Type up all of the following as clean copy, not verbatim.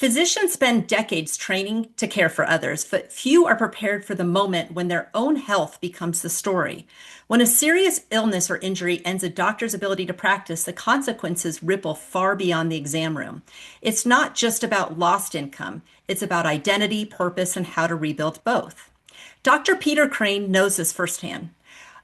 Physicians spend decades training to care for others, but few are prepared for the moment when their own health becomes the story. When a serious illness or injury ends a doctor's ability to practice, the consequences ripple far beyond the exam room. It's not just about lost income, it's about identity, purpose, and how to rebuild both. Dr. Peter Crane knows this firsthand.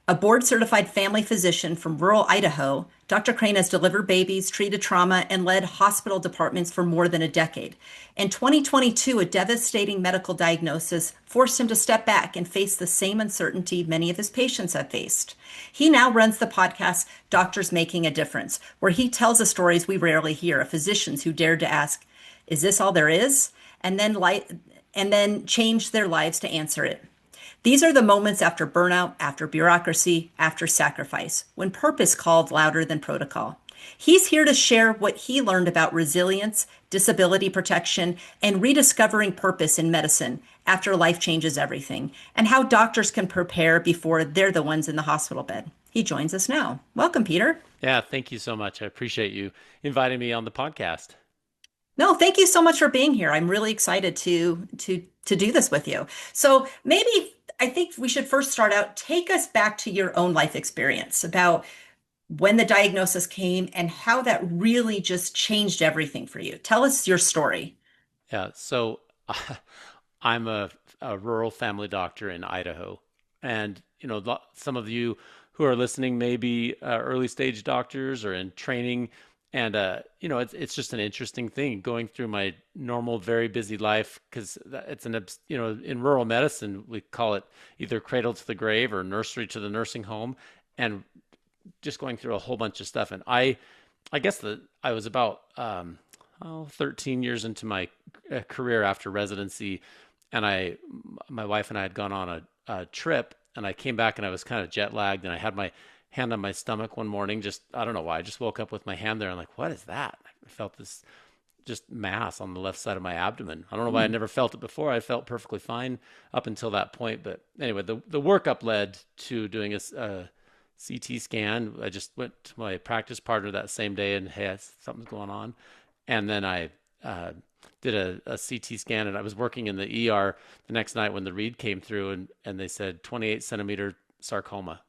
A board certified family physician from rural Idaho, Dr. Crane has delivered babies, treated trauma, and led hospital departments for more than a decade. In 2022, a devastating medical diagnosis forced him to step back and face the same uncertainty many of his patients have faced. He now runs the podcast Doctors Making a Difference, where he tells the stories we rarely hear of physicians who dared to ask, "Is this all there is?" and then change their lives to answer it. These are the moments after burnout, after bureaucracy, after sacrifice, when purpose called louder than protocol. He's here to share what he learned about resilience, disability protection, and rediscovering purpose in medicine after life changes everything, and how doctors can prepare before they're the ones in the hospital bed. He joins us now. Welcome, Peter. Yeah, thank you so much. I appreciate you inviting me on the podcast. No, thank you so much for being here. I'm really excited to do this with you. So maybe I think we should first start out, take us back to your own life experience about when the diagnosis came and how that really just changed everything for you. Tell us your story. Yeah, so I'm a rural family doctor in Idaho. And, some of you who are listening may be early stage doctors or in training. And, it's just an interesting thing going through my normal, very busy life because in rural medicine, we call it either cradle to the grave or nursery to the nursing home. And just going through a whole bunch of stuff. And I guess that I was about 13 years into my career after residency, and my wife and I had gone on a trip, and I came back and I was kind of jet lagged, and I had my hand on my stomach one morning. Just I don't know why. I just woke up with my hand there. I'm like, what is that? I felt this just mass on the left side of my abdomen. I don't know why I never felt it before. I felt perfectly fine up until that point. But anyway, the workup led to doing a CT scan. I just went to my practice partner that same day and, hey, something's going on. And then I did a CT scan, and I was working in the ER the next night when the read came through, and they said 28 centimeter sarcoma.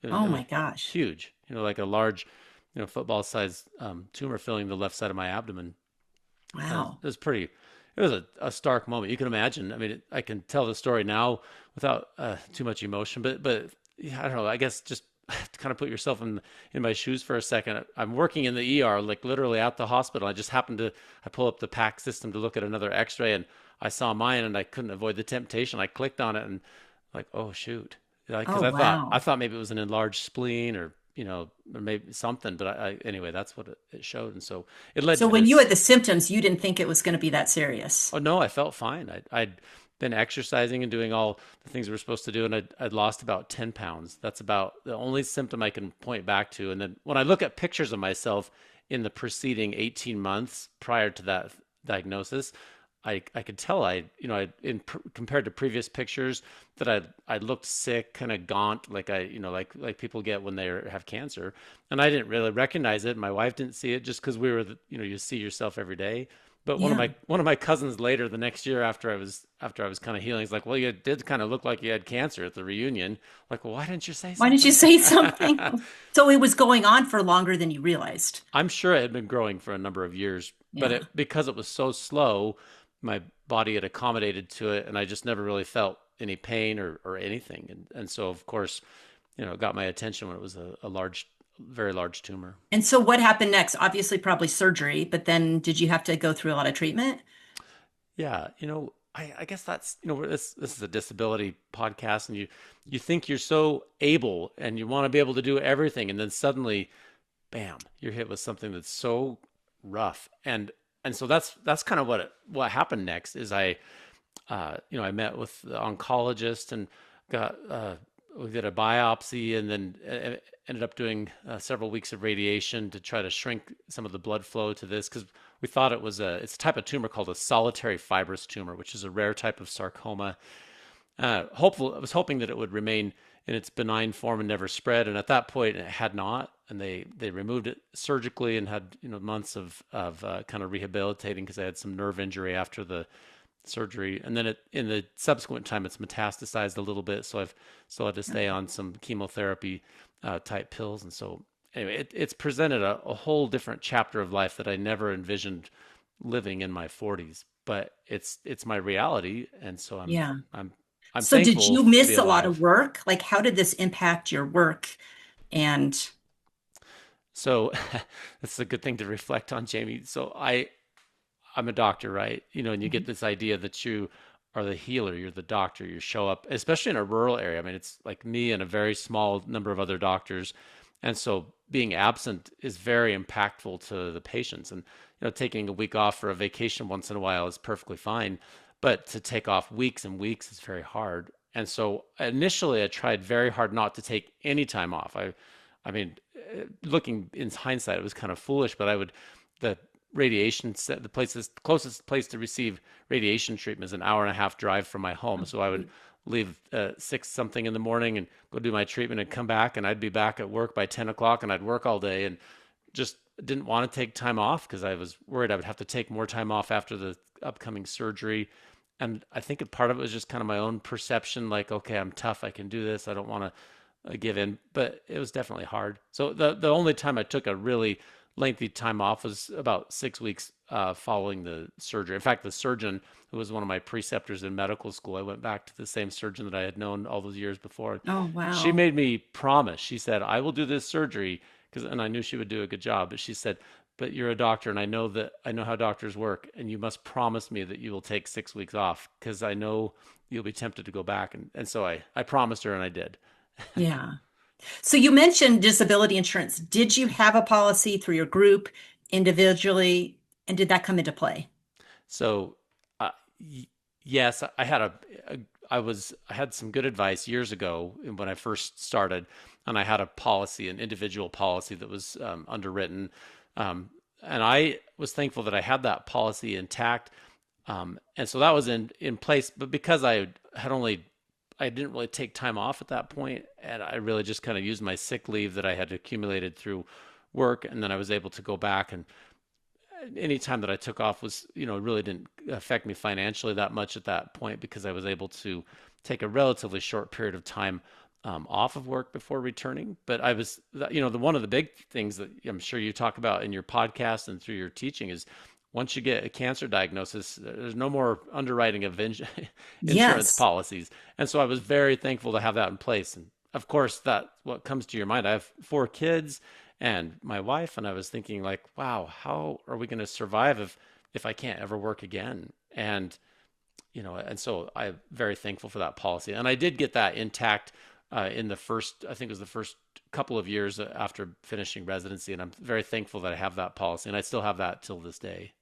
Oh It was my gosh. huge, like a large, football sized tumor filling the left side of my abdomen. Wow. It was a stark moment. You can imagine. I mean, I can tell the story now without too much emotion, but yeah, I don't know. I guess just to kind of put yourself in my shoes for a second. I'm working in the ER, like literally at the hospital. I pull up the PAC system to look at another X-ray, and I saw mine, and I couldn't avoid the temptation. I clicked on it, and like, oh shoot, because Oh I wow. thought maybe it was an enlarged spleen or or maybe something. But anyway, that's what it showed, and so it led So to when you this. had the symptoms, you didn't think it was going to be that serious. Oh no, I felt fine. I'd been exercising and doing all the things we were supposed to do, and I'd lost about 10 pounds. That's about the only symptom I can point back to. And then when I look at pictures of myself in the preceding 18 months prior to that diagnosis, I could tell compared to previous pictures that I looked sick, kind of gaunt, like like people get when they have cancer, and I didn't really recognize it. My wife didn't see it just because we were you see yourself every day. But Yeah. one of my cousins later the next year after I was kind of healing, he's like, well, you did kind of look like you had cancer at the reunion. Like, well, why didn't you say Why didn't you something? say something? So it was going on for longer than you realized. I'm sure it had been growing for a number of years, but Yeah. because it was so slow, my body had accommodated to it, and I just never really felt any pain or anything. And so, of course, it got my attention when it was a large, very large tumor. And so what happened next? Obviously, probably surgery, but then did you have to go through a lot of treatment? Yeah, I guess that's, this is a disability podcast, and you think you're so able and you want to be able to do everything, and then suddenly, bam, you're hit with something that's so rough. And so that's kind of what happened next is I met with the oncologist and got we did a biopsy, and then ended up doing several weeks of radiation to try to shrink some of the blood flow to this because we thought it's a type of tumor called a solitary fibrous tumor, which is a rare type of sarcoma. I was hoping that it would remain in its benign form and never spread. And at that point, it had not, and they removed it surgically and had months of kind of rehabilitating because I had some nerve injury after the surgery. And then in the subsequent time, it's metastasized a little bit, so I've still had to stay on some chemotherapy type pills. And so anyway, it's presented a whole different chapter of life that I never envisioned living in my 40s, but it's my reality, and so Yeah. I'm So did thankful you to be miss a lot of alive. work? Like, how did this impact your work? And So that's a good thing to reflect on, Jamie. So I'm a doctor, right? And you get this idea that you are the healer, you're the doctor, you show up, especially in a rural area. I mean, it's like me and a very small number of other doctors. And so being absent is very impactful to the patients. And, taking a week off for a vacation once in a while is perfectly fine. But to take off weeks and weeks is very hard. And so initially I tried very hard not to take any time off. I mean, looking in hindsight, it was kind of foolish, but the radiation set, closest place to receive radiation treatment is an hour and a half drive from my home. So I would leave 6 something in the morning and go do my treatment and come back, and I'd be back at work by 10 o'clock, and I'd work all day and just didn't want to take time off because I was worried I would have to take more time off after the upcoming surgery. And I think a part of it was just kind of my own perception, like, okay, I'm tough, I can do this, I don't want to give in, but it was definitely hard. So the only time I took a really lengthy time off was about 6 weeks following the surgery. In fact, the surgeon who was one of my preceptors in medical school, I went back to the same surgeon that I had known all those years before. oh, She wow. made me promise. She said, "I will do this surgery," and I knew she would do a good job. But she said, "But you're a doctor, and I know how doctors work, and you must promise me that you will take 6 weeks off because I know you'll be tempted to go back." And so I promised her, and I did. Yeah. So you mentioned disability insurance. Did you have a policy through your group individually, and did that come into play? So, uh, yes, I had some good advice years ago when I first started, and I had a policy, an individual policy that was underwritten, and I was thankful that I had that policy intact, and so that was in place. But because I didn't really take time off at that point, and I really just kind of used my sick leave that I had accumulated through work, and then I was able to go back, and any time that I took off was, really didn't affect me financially that much at that point because I was able to take a relatively short period of time off of work before returning. But I was, the one of the big things that I'm sure you talk about in your podcast and through your teaching is once you get a cancer diagnosis, there's no more underwriting of insurance Yes. policies. And so I was very thankful to have that in place. And of course, that what comes to your mind. I have 4 kids and my wife, and I was thinking like, wow, how are we going to survive if I can't ever work again? And so I'm very thankful for that policy. And I did get that intact in the first, I think it was the first couple of years after finishing residency. And I'm very thankful that I have that policy. And I still have that till this day.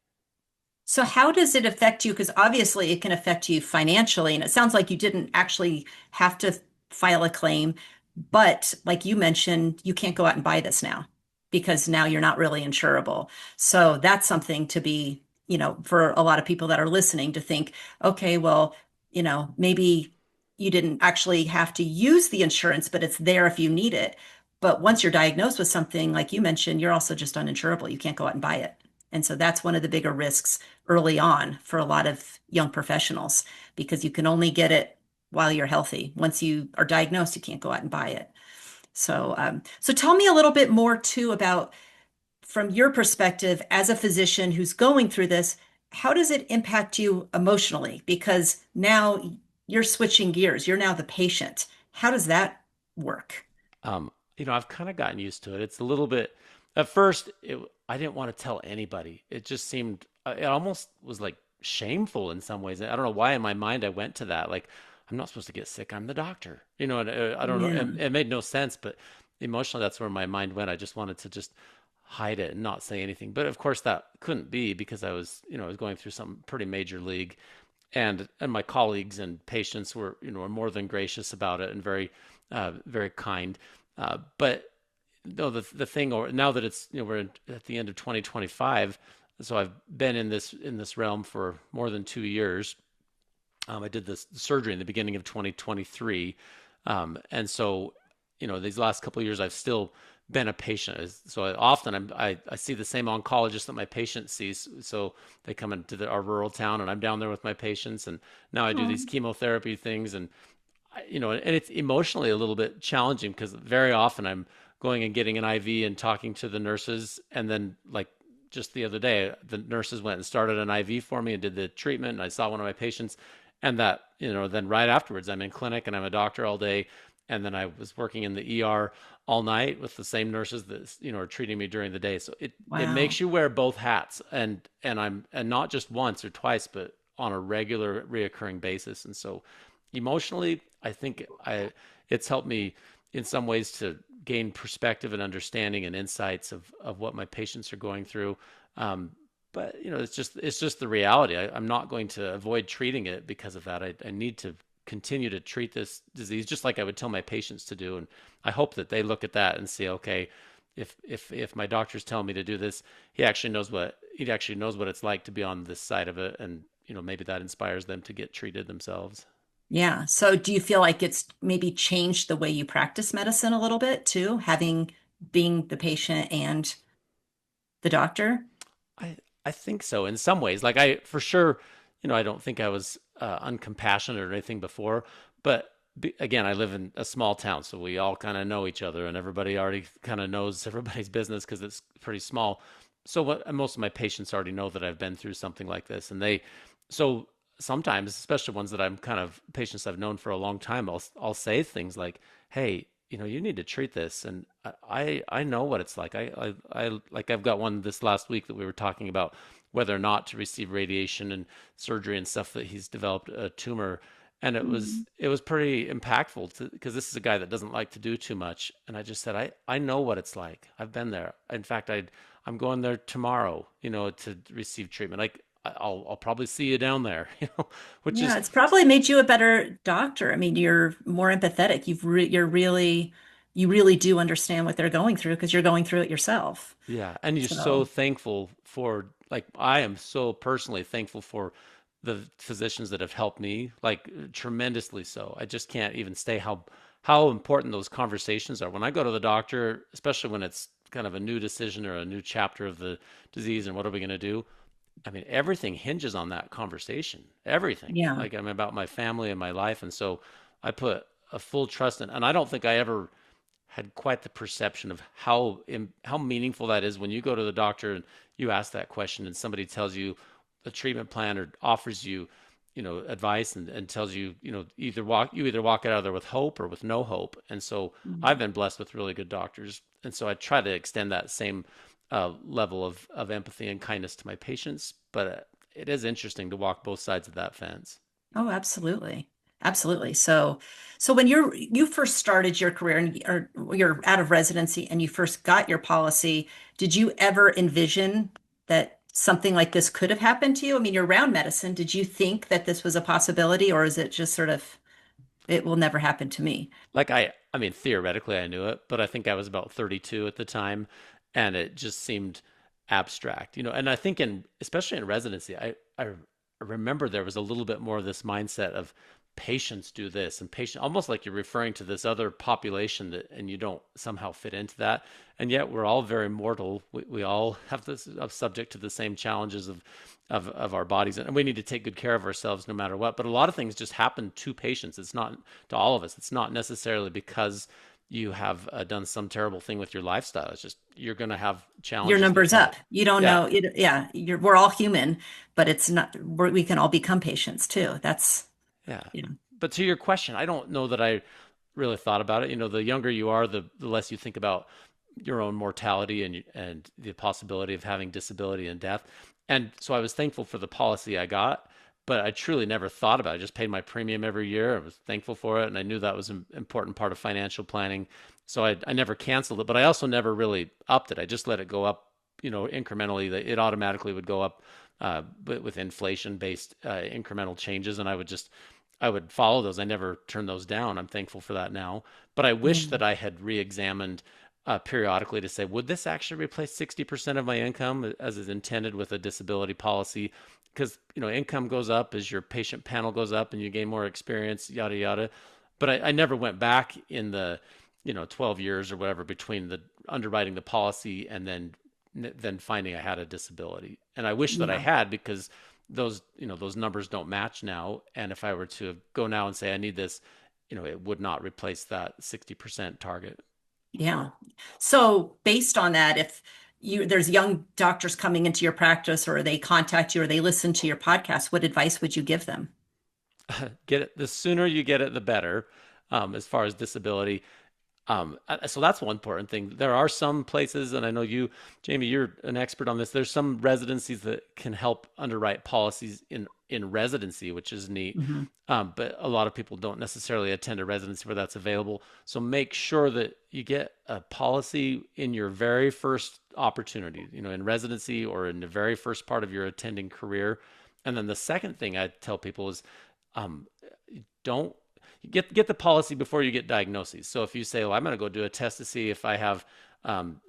So how does it affect you? Because obviously it can affect you financially, and it sounds like you didn't actually have to file a claim, but like you mentioned, you can't go out and buy this now because now you're not really insurable. So that's something to be, for a lot of people that are listening to think, okay, well, maybe you didn't actually have to use the insurance, but it's there if you need it. But once you're diagnosed with something, like you mentioned, you're also just uninsurable. You can't go out and buy it. And so that's one of the bigger risks early on for a lot of young professionals because you can only get it while you're healthy. Once you are diagnosed, you can't go out and buy it. So tell me a little bit more too about from your perspective as a physician who's going through this, how does it impact you emotionally? Because now you're switching gears. You're now the patient. How does that work? Um, I've kind of gotten used to it. It's a little bit, at first, I didn't want to tell anybody. It just seemed, it almost was like shameful in some ways. I don't know why in my mind I went to that. Like, I'm not supposed to get sick. I'm the doctor. And I don't know. Yeah. It made no sense, but emotionally, that's where my mind went. I just wanted to just hide it and not say anything. But of course, that couldn't be because I was going through some pretty major league, and my colleagues and patients were more than gracious about it and very kind. But no, the thing, or now that it's we're at the end of 2025, so I've been in this realm for more than 2 years. I did this surgery in the beginning of 2023, And so, these last couple of years, I've still been a patient. So often I see the same oncologist that my patient sees. So they come into our rural town, and I'm down there with my patients. And now I do Oh, these chemotherapy things, and and it's emotionally a little bit challenging because very often I'm going and getting an IV and talking to the nurses, and then like just the other day, the nurses went and started an IV for me and did the treatment, and I saw one of my patients, and that then right afterwards I'm in clinic and I'm a doctor all day, and then I was working in the ER all night with the same nurses that are treating me during the day. So it wow. makes you wear both hats, and not just once or twice, but on a regular reoccurring basis. And so emotionally, I think I it's helped me in some ways to gain perspective and understanding and insights of what my patients are going through. Um, but it's just the reality. I'm not going to avoid treating it because of that. I need to continue to treat this disease just like I would tell my patients to do. And I hope that they look at that and see, okay, if my doctor's telling me to do this, he actually knows what it's like to be on this side of it, and maybe that inspires them to get treated themselves. Yeah. So do you feel like it's maybe changed the way you practice medicine a little bit too, having being the patient and the doctor? I I think so in some ways. Like I for sure, I don't think I was uncompassionate or anything before, but again, I live in a small town, so we all kind of know each other, and everybody already kind of knows everybody's business because it's pretty small. So most of my patients already know that I've been through something like this, and so sometimes, especially ones that I'm kind of patients I've known for a long time, I'll say things like, "Hey, you need to treat this," and I know what it's like. Like I've got one this last week that we were talking about whether or not to receive radiation and surgery and stuff, that he's developed a tumor, and it was Mm. it was pretty impactful because this is a guy that doesn't like to do too much, and I just said I know what it's like. I've been there. In fact, I'm going there tomorrow, to receive treatment. Like I'll probably see you down there, which Yeah, is it's probably made you a better doctor. I mean, you're more empathetic. You really do understand what they're going through because you're going through it yourself. yeah, and you're so So, thankful for, like, I am so personally thankful for the physicians that have helped me, like tremendously so. I just can't even say how important those conversations are. When I go to the doctor, especially when it's kind of a new decision or a new chapter of the disease and what are we going to do? I mean, everything hinges on that conversation. Everything. yeah. Like I'm about my family and my life, and so I put a full trust in, and I don't think I ever had quite the perception of how meaningful that is when you go to the doctor and you ask that question and somebody tells you a treatment plan or offers you advice and tells you either walk out of there with hope or with no hope. And so I've Mm. been blessed with really good doctors, and so I try to extend that same level of empathy and kindness to my patients. But it is interesting to walk both sides of that fence. Oh, absolutely. Absolutely. So when you first started your career and or you're out of residency and you first got your policy, did you ever envision that something like this could have happened to you? I mean, you're around medicine. Did you think that this was a possibility, or is it just sort of, it will never happen to me? Like I mean, theoretically I knew it, but I think I was about 32 at the time, and it just seemed abstract, And I think especially in residency, I remember there was a little bit more of this mindset of patients do this and patient, almost like you're referring to this other population that, and you don't somehow fit into that. And yet we're all very mortal. We all have this subject to the same challenges of our bodies, and we need to take good care of ourselves no matter what. But a lot of things just happen to patients. It's not to all of us. It's not necessarily because you have done some terrible thing with your lifestyle. It's just you're going to have Your challenges that number's come up. up. You don't Yeah, know. Yeah, we're all human, but it's not, we can all become patients too. yeah. You know, But to your question, I don't know that I really thought about it. The younger you are, the less you think about your own mortality and the possibility of having disability and death. And so I was thankful for the policy I got, but I truly never thought about it. I just paid my premium every year. I was thankful for it, and I knew that was an important part of financial planning. So I never canceled it, but I also never really upped it. I just let it go up, incrementally. It automatically would go up with inflation-based incremental changes, and I would follow those. I never turned those down. I'm thankful for that now. But I wish yeah. that I had re-examined periodically to say, would this actually replace 60% of my income as is intended with a disability policy? Because income goes up as your patient panel goes up and you gain more experience, yada yada. But I never went back in the 12 years or whatever between the underwriting the policy and then finding I had a disability. And I wish that I Yeah. had, because those numbers don't match now. And if I were to go now and say I need this, it would not replace that 60% target. Yeah. So based on that, if there's young doctors coming into your practice or they contact you or they listen to your podcast, what advice would you give them? Get it, the sooner you get it, the better, as far as disability. So that's one important thing. There are some places, and I know you, Jamie, you're an expert on this. There's some residencies that can help underwrite policies in residency, which is neat. Hmm. But a lot of people don't necessarily attend a residency where that's available. So make sure that you get a policy in your very first opportunity, in residency or in the very first part of your attending career. And then the second thing I tell people is, um, don't get the policy before you get diagnoses. So if you say, well, I'm going to go do a test to see if I have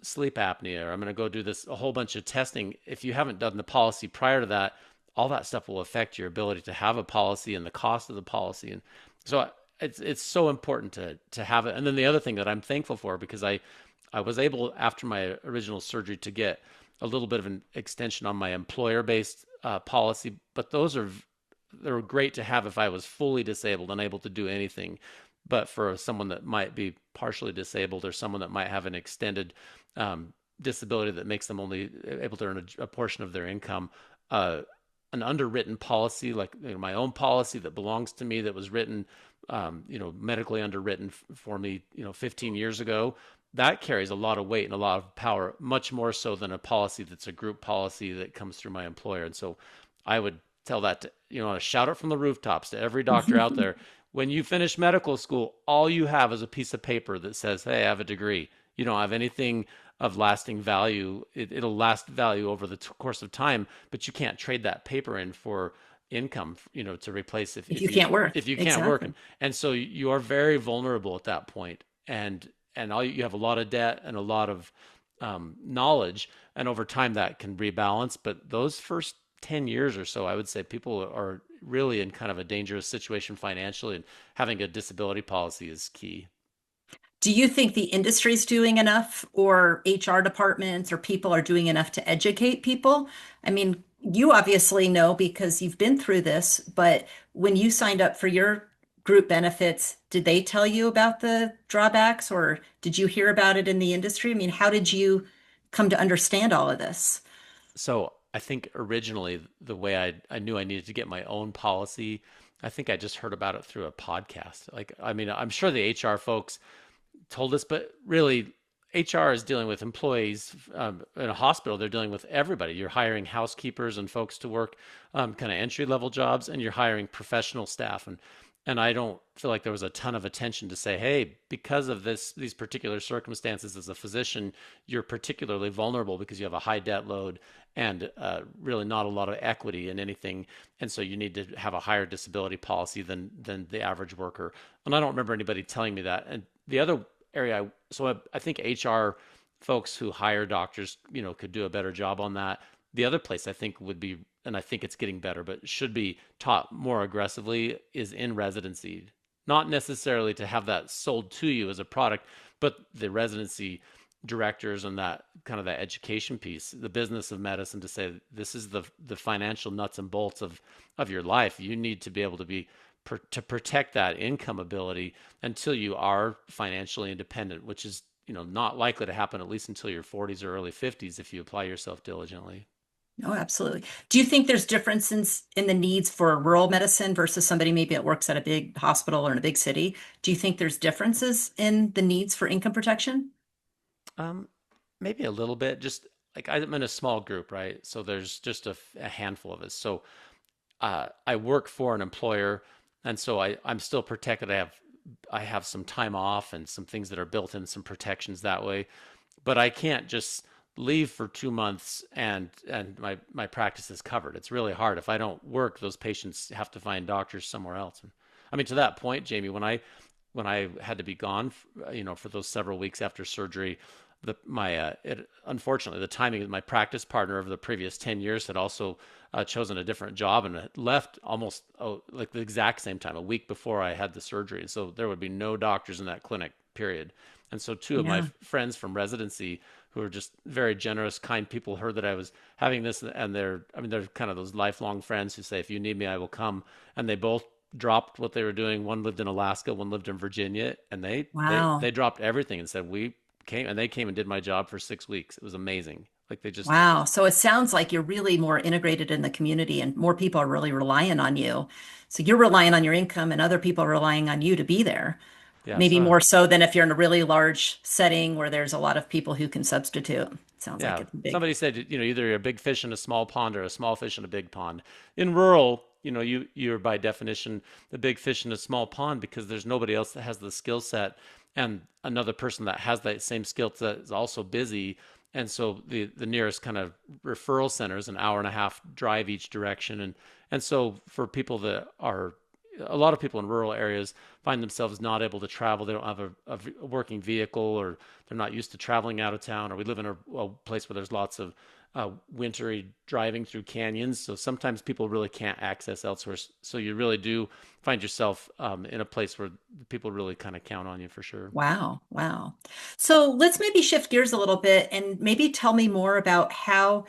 sleep apnea, or I'm going to go do this a whole bunch of testing, if you haven't done the policy prior to that, all that stuff will affect your ability to have a policy and the cost of the policy. And so it's so important to have it. And then the other thing that I'm thankful for, because I was able, after my original surgery, to get a little bit of an extension on my employer based policy, but they're great to have if I was fully disabled, unable to do anything. But for someone that might be partially disabled, or someone that might have an extended disability that makes them only able to earn a portion of their income, uh, an underwritten policy, like my own policy that belongs to me, that was written, medically underwritten for me, 15 years ago, that carries a lot of weight and a lot of power, much more so than a policy that's a group policy that comes through my employer. And so I would tell that to, shout it from the rooftops to every doctor out there. When you finish medical school, all you have is a piece of paper that says, hey, I have a degree. You don't have anything of lasting value. It'll last value over the course of time, but you can't trade that paper in for income, to replace if, If if you you can't work. if you can't work. Exactly. And so you are very vulnerable at that point. And you have a lot of debt and a lot of knowledge, and over time that can rebalance. But those first 10 years or so, I would say people are really in kind of a dangerous situation financially, and having a disability policy is key. Do you think the industry's doing enough, or HR departments or people are doing enough to educate people? I mean, you obviously know because you've been through this, but when you signed up for your group benefits, did they tell you about the drawbacks or did you hear about it in the industry? I mean, how did you come to understand all of this? So I think originally the way I knew I needed to get my own policy, I think I just heard about it through a podcast. Like, I mean, I'm sure the HR folks told us, but really, HR is dealing with employees in a hospital. They're dealing with everybody. You're hiring housekeepers and folks to work kind of entry level jobs, and you're hiring professional staff. And I don't feel like there was a ton of attention to say, hey, because of these particular circumstances as a physician, you're particularly vulnerable because you have a high debt load and really not a lot of equity in anything, and so you need to have a higher disability policy than the average worker. And I don't remember anybody telling me that. And the other area, I think HR folks who hire doctors, could do a better job on that. The other place I think would be, and I think it's getting better, but should be taught more aggressively, is in residency. Not necessarily to have that sold to you as a product, but the residency directors and that kind of that education piece, the business of medicine, to say this is the financial nuts and bolts of your life. You need to be able to to protect that income ability until you are financially independent, which is not likely to happen at least until your 40s or early 50s if you apply yourself diligently. No, absolutely. Do you think there's differences in the needs for rural medicine versus somebody maybe that works at a big hospital or in a big city? Do you think there's differences in the needs for income protection? Um, Maybe a little bit. Just like I'm in a small group, right? So there's just a handful of us. So I work for an employer, and so I'm still protected. I have some time off and some things that are built in, some protections that way. But I can't just leave for 2 months and my practice is covered. It's really hard. If I don't work, those patients have to find doctors somewhere else. And I mean, to that point, Jamie, when I had to be gone, for those several weeks after surgery, unfortunately, the timing of my practice partner over the previous 10 years had also chosen a different job and had left almost like the exact same time, a week before I had the surgery. And so there would be no doctors in that clinic, period. And so two of my Yeah. friends from residency who are just very generous, kind people heard that I was having this, and they're kind of those lifelong friends who say, if you need me, I will come. And they both dropped what they were doing. One lived in Alaska, one lived in Virginia, and they Wow. dropped everything and said, they came and did my job for 6 weeks. It was amazing. Like they just, Wow. So it sounds like you're really more integrated in the community and more people are really relying on you. So you're relying on your income and other people are relying on you to be there. yeah. Maybe So more so than if you're in a really large setting where there's a lot of people who can substitute. Sounds like yeah, it's big. somebody said, either you're a big fish in a small pond or a small fish in a big pond. In rural, you're by definition the big fish in a small pond because there's nobody else that has the skill set, and another person that has that same skill set is also busy. And so the nearest kind of referral center is an hour and a half drive each direction, and so for people that are a lot of people in rural areas find themselves not able to travel. They don't have a working vehicle, or they're not used to traveling out of town, or we live in a place where there's lots of wintry driving through canyons. So sometimes people really can't access elsewhere. So you really do find yourself in a place where people really kind of count on you for sure. Wow. Wow. So let's maybe shift gears a little bit and maybe tell me more about how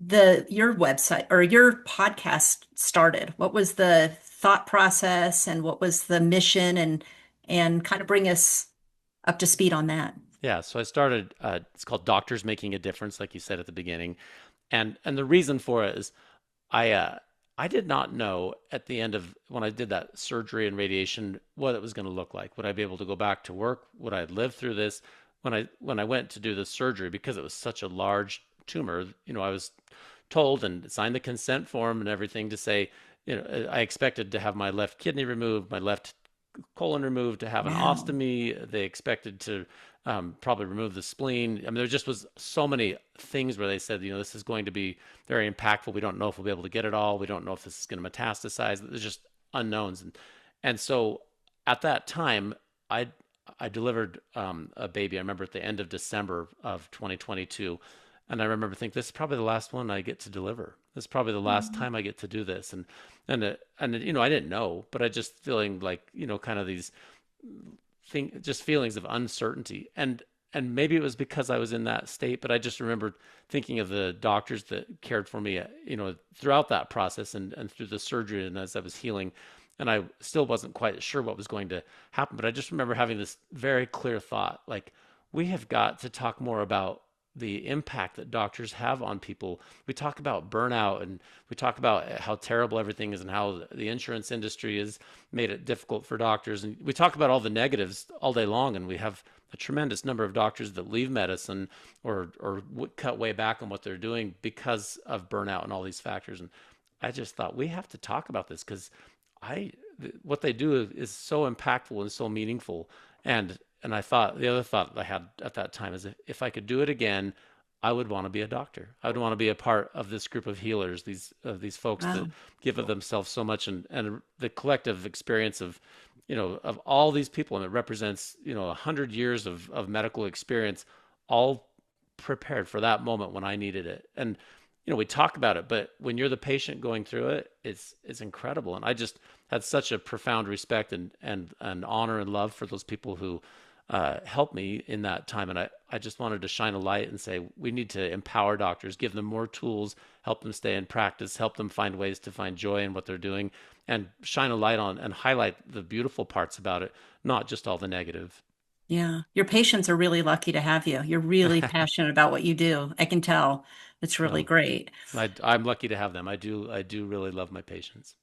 your website or your podcast started. What was the thought process and what was the mission and kind of bring us up to speed on that. Yeah, so I started. It's called Doctors Making a Difference, like you said at the beginning, and the reason for it is I uh, I did not know at the end of when I did that surgery and radiation what it was going to look like. Would I be able to go back to work? Would I live through this? When I went to do the surgery, because it was such a large tumor, I was told and signed the consent form and everything to say, I expected to have my left kidney removed, my left colon removed, to have an Wow. ostomy. They expected to probably remove the spleen. I mean, there just was so many things where they said, this is going to be very impactful. We don't know if we'll be able to get it all. We don't know if this is going to metastasize. There's just unknowns, and so at that time, I I delivered a baby. I remember at the end of December of 2022, and I remember thinking this is probably the last one I get to deliver. This is probably the last Oh, time I get to do this, and I didn't know, but I just feeling like kind of these just feelings of uncertainty, and maybe it was because I was in that state, but I just remember thinking of the doctors that cared for me, throughout that process and through the surgery and as I was healing, and I still wasn't quite sure what was going to happen, but I just remember having this very clear thought, like we have got to talk more about the impact that doctors have on people. We talk about burnout and we talk about how terrible everything is and how the insurance industry has made it difficult for doctors. And we talk about all the negatives all day long. And we have a tremendous number of doctors that leave medicine or cut way back on what they're doing because of burnout and all these factors. And I just thought we have to talk about this because I what they do is so impactful and so meaningful. And I thought the other thought I had at that time is if I could do it again, I would want to be a doctor. I would want to be a part of this group of healers, these folks that wow. give of themselves so much, and the collective experience of all these people, and it represents 100 years of medical experience, all prepared for that moment when I needed it. And we talk about it, but when you're the patient going through it, it's incredible. And I just had such a profound respect and honor and love for those people who helped me in that time. And I just wanted to shine a light and say we need to empower doctors, give them more tools, help them stay in practice, help them find ways to find joy in what they're doing, and shine a light on and highlight the beautiful parts about it, not just all the negative. Yeah. Your patients are really lucky to have you. You're really passionate about what you do. I can tell. It's really Well, great. I'm lucky to have them. I do really love my patients.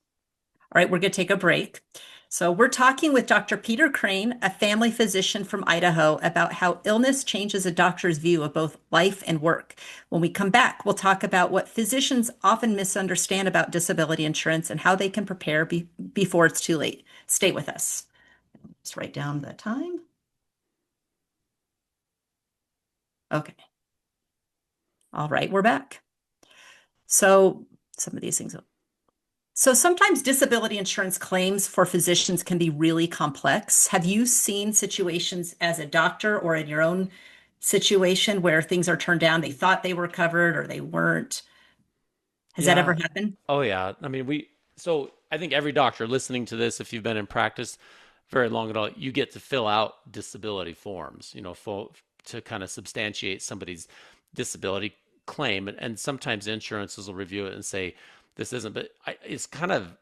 All right, we're going to take a break. So, we're talking with Dr. Peter Crane, a family physician from Idaho, about how illness changes a doctor's view of both life and work. When we come back, we'll talk about what physicians often misunderstand about disability insurance and how they can prepare before it's too late. Stay with us. Just write down the time. Okay. All right, we're back. So, some of these things. So sometimes disability insurance claims for physicians can be really complex. Have you seen situations as a doctor or in your own situation where things are turned down? They thought they were covered or they weren't. Has that ever Yeah. happened? Oh, yeah. I mean, so I think every doctor listening to this, if you've been in practice very long at all, you get to fill out disability forms, to kind of substantiate somebody's disability claim. And sometimes insurances will review it and say, this isn't, but it's kind of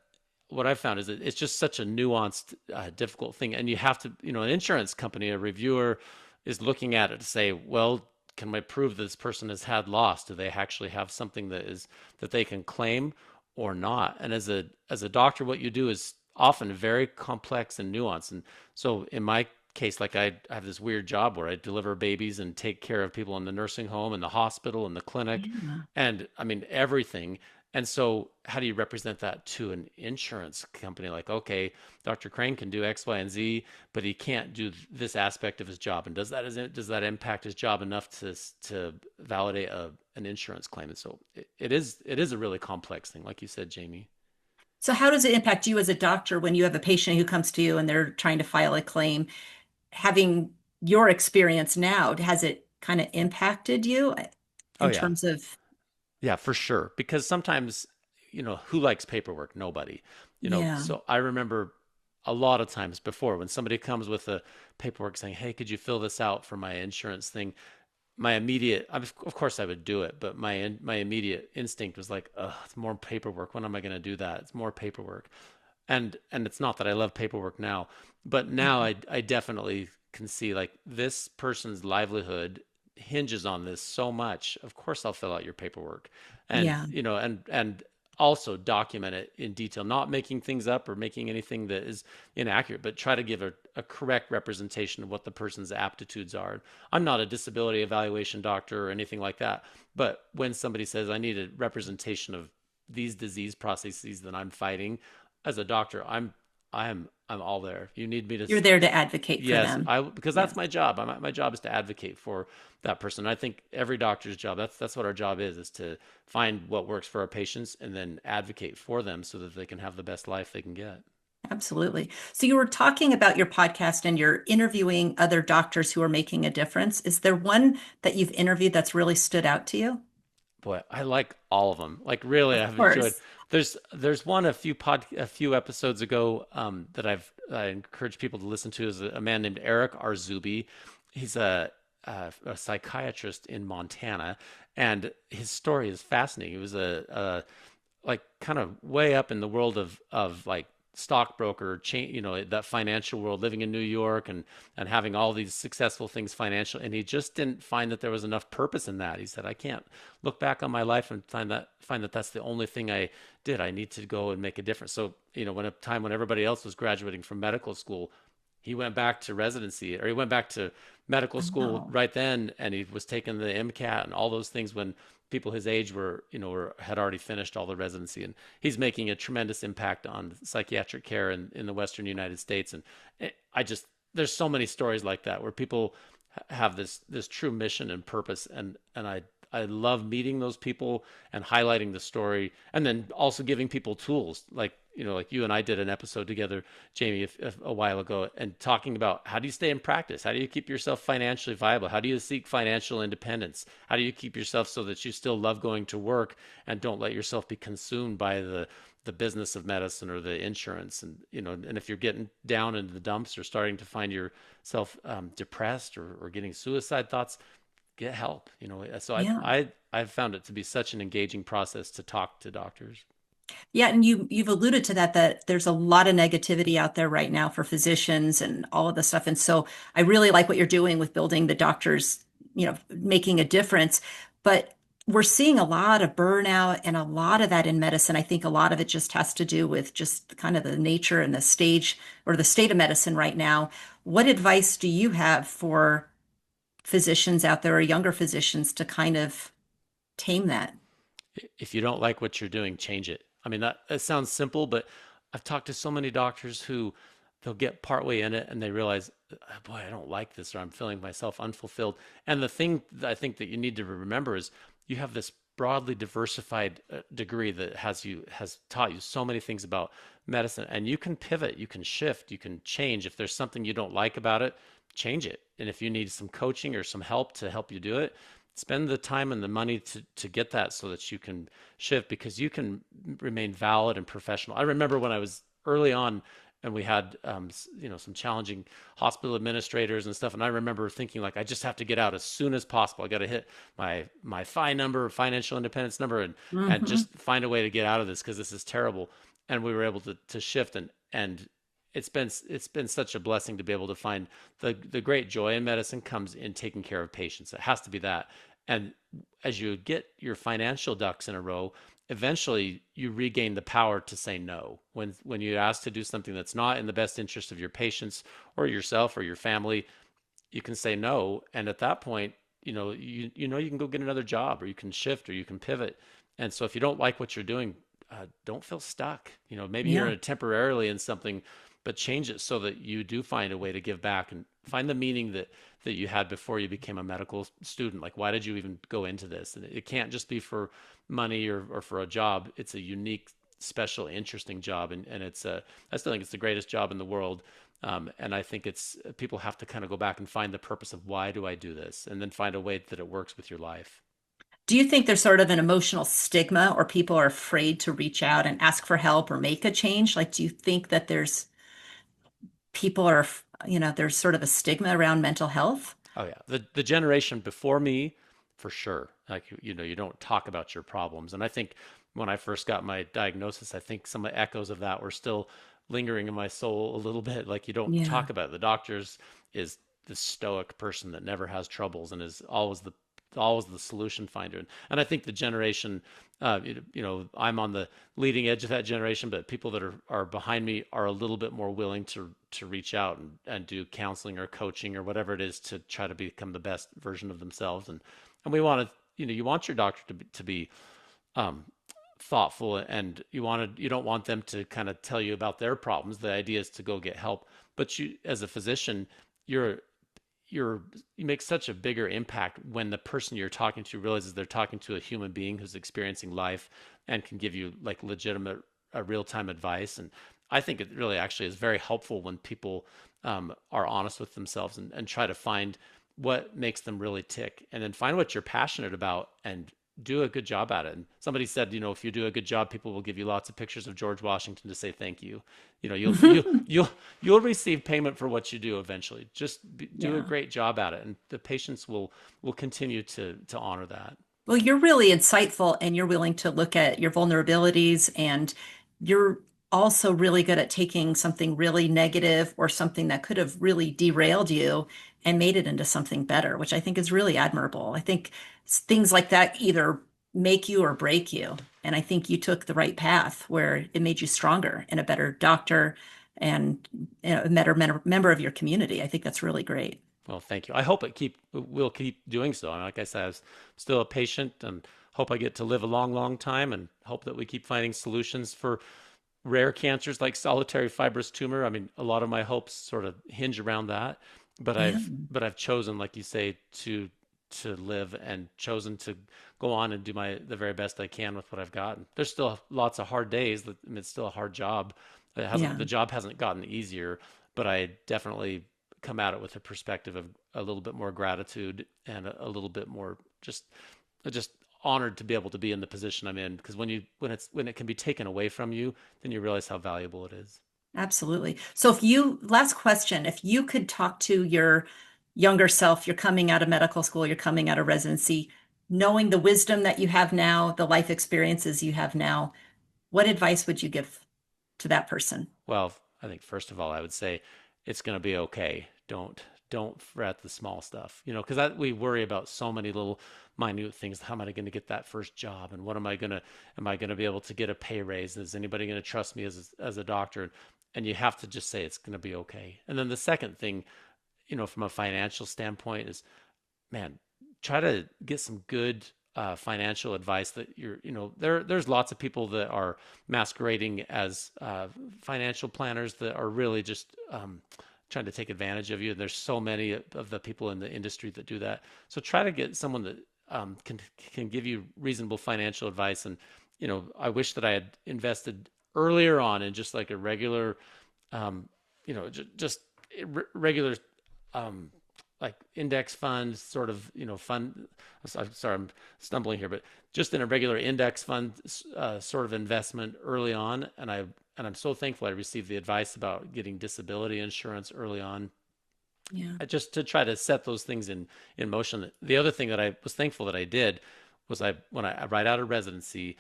what I've found is that it's just such a nuanced, difficult thing. And you have to, an insurance company, a reviewer is looking at it to say, well, can I prove this person has had loss? Do they actually have something that they can claim or not? And as a doctor, what you do is often very complex and nuanced. And so in my case, like I have this weird job where I deliver babies and take care of people in the nursing home and the hospital and the clinic, Yeah. and I mean everything. And so, how do you represent that to an insurance company? Like, okay, Dr. Crane can do X, Y, and Z, but he can't do this aspect of his job. And does that impact his job enough to validate an insurance claim? And so, it is a really complex thing, like you said, Jamie. So how does it impact you as a doctor when you have a patient who comes to you and they're trying to file a claim? Having your experience now, has it kind of impacted you Oh in yeah, terms of, yeah, for sure. Because sometimes, who likes paperwork? Nobody. yeah, So I remember a lot of times before when somebody comes with a paperwork saying, "Hey, could you fill this out for my insurance thing?" My immediate, of course, I would do it, but my immediate instinct was like, "Ugh, it's more paperwork. When am I going to do that? It's more paperwork." And it's not that I love paperwork now, but now I definitely can see like this person's livelihood hinges on this so much. Of course I'll fill out your paperwork, and yeah, and also document it in detail, not making things up or making anything that is inaccurate, but try to give a correct representation of what the person's aptitudes are. I'm not a disability evaluation doctor or anything like that, but when somebody says I need a representation of these disease processes that I'm fighting, as a doctor, I'm all there. You need me to, you're there to advocate for yes, them. I because Yeah, that's my job. My job is to advocate for that person. I think every doctor's job, that's what our job is to find what works for our patients and then advocate for them so that they can have the best life they can get. absolutely. So you were talking about your podcast and you're interviewing other doctors who are making a difference. Is there one that you've interviewed that's really stood out to you? Boy, I like all of them. Like really, Of I've enjoyed. course. There's one a few episodes ago that I encourage people to listen to is a man named Eric Arzubi. He's a psychiatrist in Montana, and his story is fascinating. He was a like kind of way up in the world of like stockbroker chain, that financial world, living in New York and having all these successful things financial, and he just didn't find that there was enough purpose in that. He said, I can't look back on my life and find that that's the only thing I did. I need to go and make a difference. So, when a time when everybody else was graduating from medical school, he went back to residency, or he went back to medical school Oh, right then, and he was taking the MCAT and all those things when people his age had already finished all the residency. And he's making a tremendous impact on psychiatric care in the Western United States. And I just there's so many stories like that where people have this true mission and purpose, and I love meeting those people and highlighting the story, and then also giving people tools like you and I did an episode together, Jamie, a while ago, and talking about how do you stay in practice? How do you keep yourself financially viable? How do you seek financial independence? How do you keep yourself so that you still love going to work and don't let yourself be consumed by the business of medicine or the insurance? And if you're getting down into the dumps or starting to find yourself depressed or getting suicide thoughts, get help. So yeah. I've found it to be such an engaging process to talk to doctors. Yeah, and you've alluded to that there's a lot of negativity out there right now for physicians and all of the stuff. And so I really like what you're doing with building the doctors, making a difference. But we're seeing a lot of burnout and a lot of that in medicine. I think a lot of it just has to do with just kind of the nature and the stage or the state of medicine right now. What advice do you have for physicians out there or younger physicians to kind of tame that? If you don't like what you're doing, change it. I mean, that sounds simple, but I've talked to so many doctors who they'll get partway in it and they realize, boy, I don't like this, or I'm feeling myself unfulfilled. And the thing that I think that you need to remember is you have this broadly diversified degree that has taught you so many things about medicine, and you can pivot, you can shift, you can change. If there's something you don't like about it, change it. And if you need some coaching or some help to help you do it, spend the time and the money to get that so that you can shift, because you can remain valid and professional. I remember when I was early on and we had some challenging hospital administrators and stuff, and I remember thinking like, I just have to get out as soon as possible. I got to hit my FI number, financial independence number, and Hmm. just find a way to get out of this because this is terrible. And we were able to shift, and it's been such a blessing to be able to find the great joy in medicine comes in taking care of patients. It has to be that. And as you get your financial ducks in a row, eventually you regain the power to say no. When you ask to do something that's not in the best interest of your patients or yourself or your family, you can say no. And at that point, you can go get another job, or you can shift, or you can pivot. And so if you don't like what you're doing, don't feel stuck. Maybe Yeah. you're temporarily in something, but change it so that you do find a way to give back and find the meaning that you had before you became a medical student. Like, why did you even go into this? And it can't just be for money or for a job. It's a unique, special, interesting job, and I still think it's the greatest job in the world. And I think it's people have to kind of go back and find the purpose of why do I do this, and then find a way that it works with your life. Do you think there's sort of an emotional stigma, or people are afraid to reach out and ask for help or make a change? Like, do you think that there's people are, there's sort of a stigma around mental health? Oh yeah, the generation before me, for sure. Like you don't talk about your problems, and I think when I first got my diagnosis, I think some of the echoes of that were still lingering in my soul a little bit. Like, you don't Yeah. talk about it. The doctors is the stoic person that never has troubles and is always the solution finder. And I think the generation, I'm on the leading edge of that generation, but people that are behind me are a little bit more willing to reach out and do counseling or coaching or whatever it is to try to become the best version of themselves. And we want to, you want your doctor to be um, thoughtful, and you don't want them to kind of tell you about their problems. The idea is to go get help, but you, as a physician, you're you're you make such a bigger impact when the person you're talking to realizes they're talking to a human being who's experiencing life and can give you like legitimate real-time advice. And I think it really actually is very helpful when people are honest with themselves and try to find what makes them really tick, and then find what you're passionate about and do a good job at it. And somebody said, if you do a good job, people will give you lots of pictures of George Washington to say thank you. You'll receive payment for what you do eventually. Just do a Yeah. great job at it, and the patients will continue to honor that. Well, you're really insightful, and you're willing to look at your vulnerabilities, and you're also really good at taking something really negative or something that could have really derailed you and made it into something better, which I think is really admirable. I think things like that either make you or break you. And I think you took the right path where it made you stronger and a better doctor and a better member of your community. I think that's really great. Well, thank you. I hope will keep doing so. And like I said, I'm still a patient and hope I get to live a long, long time, and hope that we keep finding solutions for rare cancers like solitary fibrous tumor. I mean, a lot of my hopes sort of hinge around that, but Yeah. I've chosen, like you say, to live, and chosen to go on and do the very best I can with what I've got. And there's still lots of hard days. I mean, it's still a hard job. Yeah. The job hasn't gotten easier, but I definitely come at it with a perspective of a little bit more gratitude and a little bit more just honored to be able to be in the position I'm in, because when it can be taken away from you, then you realize how valuable it is. Absolutely. So last question, if you could talk to your younger self, you're coming out of medical school, you're coming out of residency, knowing the wisdom that you have now, the life experiences you have now, what advice would you give to that person? Well, I think first of all, I would say it's going to be okay. Don't fret the small stuff, because we worry about so many little minute things. How am I going to get that first job? And am I going to be able to get a pay raise? Is anybody going to trust me as a doctor? And you have to just say it's going to be okay. And then the second thing, from a financial standpoint is, man, try to get some good financial advice that there's lots of people that are masquerading as financial planners that are really just trying to take advantage of you. There's so many of the people in the industry that do that. So try to get someone that can give you reasonable financial advice. And I wish that I had invested earlier on in just like a regular, just regular um, like index funds, sort of, fund. I'm sorry, I'm stumbling here, but just in a regular index fund sort of investment early on, and I'm so thankful I received the advice about getting disability insurance early on, Yeah. just to try to set those things in motion. The other thing that I was thankful that I did was when I right out of residency,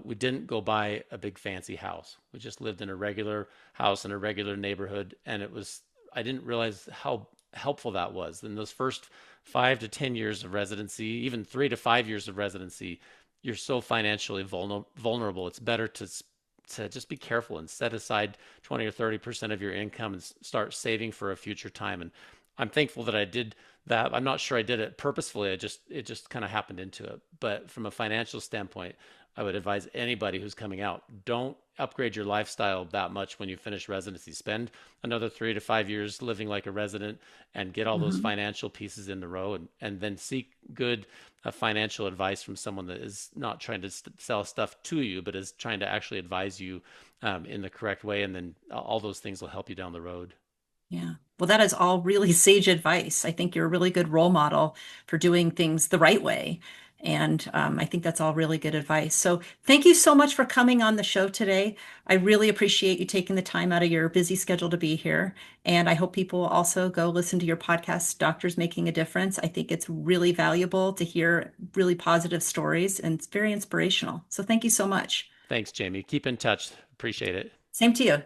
we didn't go buy a big fancy house. We just lived in a regular house in a regular neighborhood, and I didn't realize how helpful that was. In those first 5 to 10 years of residency, even 3 to 5 years of residency, you're so financially vulnerable. It's better to just be careful and set aside 20 or 30% of your income and start saving for a future time. And I'm thankful that I did that. I'm not sure I did it purposefully. It just kind of happened into it. But from a financial standpoint, I would advise anybody who's coming out, don't upgrade your lifestyle that much when you finish residency. Spend another 3 to 5 years living like a resident and get all those Hmm. financial pieces in the row, and then seek good financial advice from someone that is not trying to sell stuff to you, but is trying to actually advise you in the correct way. And then all those things will help you down the road. Yeah. Well, that is all really sage advice. I think you're a really good role model for doing things the right way. And I think that's all really good advice. So thank you so much for coming on the show today. I really appreciate you taking the time out of your busy schedule to be here. And I hope people will also go listen to your podcast, Doctors Making a Difference. I think it's really valuable to hear really positive stories and it's very inspirational. So thank you so much. Thanks, Jamie. Keep in touch. Appreciate it. Same to you.